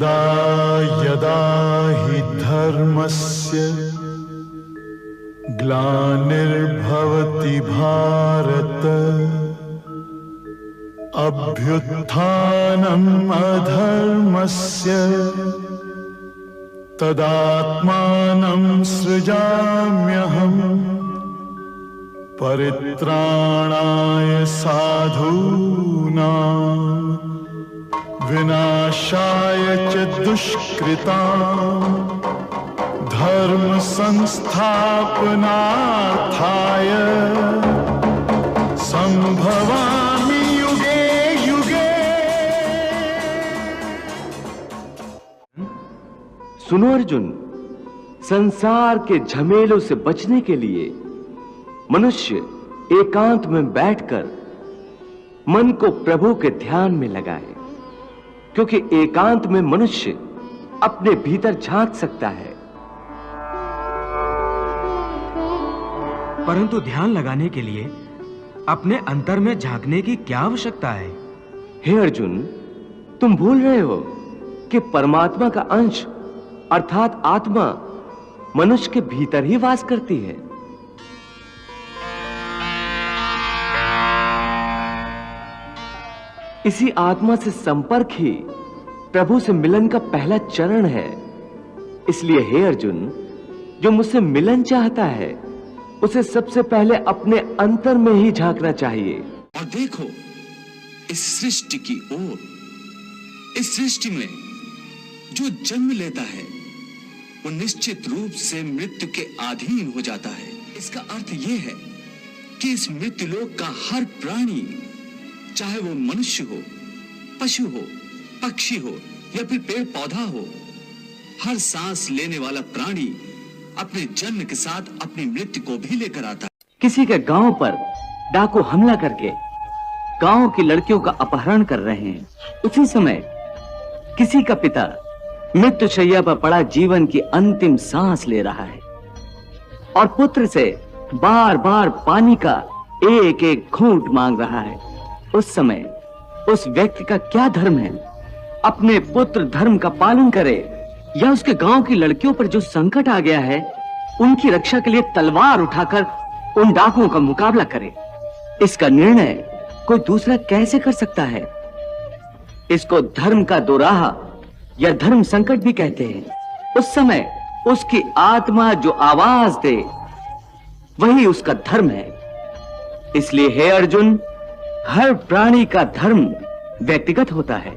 यदा यदा हि धर्मस्य ग्लानिर्भवति भारत अभ्युत्थानम् अधर्मस्य तदात्मानं सृजाम्यहम् परित्राणाय साधूनां विनाशाय च दुष्कृतां धर्म संस्थापनार्थाय संभवामि युगे युगे। सुनो अर्जुन, संसार के झमेलों से बचने के लिए मनुष्य एकांत में बैठकर मन को प्रभु के ध्यान में लगाए, क्योंकि एकांत में मनुष्य अपने भीतर झांक सकता है। परंतु ध्यान लगाने के लिए अपने अंतर में झांकने की क्या आवश्यकता है? हे अर्जुन, तुम भूल रहे हो कि परमात्मा का अंश अर्थात आत्मा मनुष्य के भीतर ही वास करती है। इसी आत्मा से संपर्क ही प्रभु से मिलन का पहला चरण है। इसलिए हे अर्जुन, जो मुझसे मिलन चाहता है उसे सबसे पहले अपने अंतर में ही झांकना चाहिए। और देखो इस सृष्टि की ओर, इस सृष्टि में जो जन्म लेता है वो निश्चित रूप से मृत्यु के अधीन हो जाता है। इसका अर्थ यह है कि इस मृत्युलोक का हर प्राणी, चाहे वो मनुष्य हो, पशु हो, पक्षी हो या फिर पेड़ पौधा हो, हर सांस लेने वाला प्राणी अपने जन्म के साथ अपनी मृत्यु को भी लेकर आता है। किसी के गांव पर डाकू हमला करके गांव की लड़कियों का अपहरण कर रहे हैं। उसी समय किसी का पिता मृत्यु शैया पर पड़ा जीवन की अंतिम सांस ले रहा है और पुत्र से बार बार पानी का एक एक घूंट मांग रहा है। उस समय उस व्यक्ति का क्या धर्म है? अपने पुत्र धर्म का पालन करे या उसके गांव की लड़कियों पर जो संकट आ गया है उनकी रक्षा के लिए तलवार उठाकर उन डाकुओं का मुकाबला करे? इसका निर्णय कोई दूसरा कैसे कर सकता है? इसको धर्म का दोराहा या धर्म संकट भी कहते हैं। उस समय उसकी आत्मा जो आवाज दे वही उसका धर्म है। इसलिए हे अर्जुन, हर प्राणी का धर्म व्यक्तिगत होता है।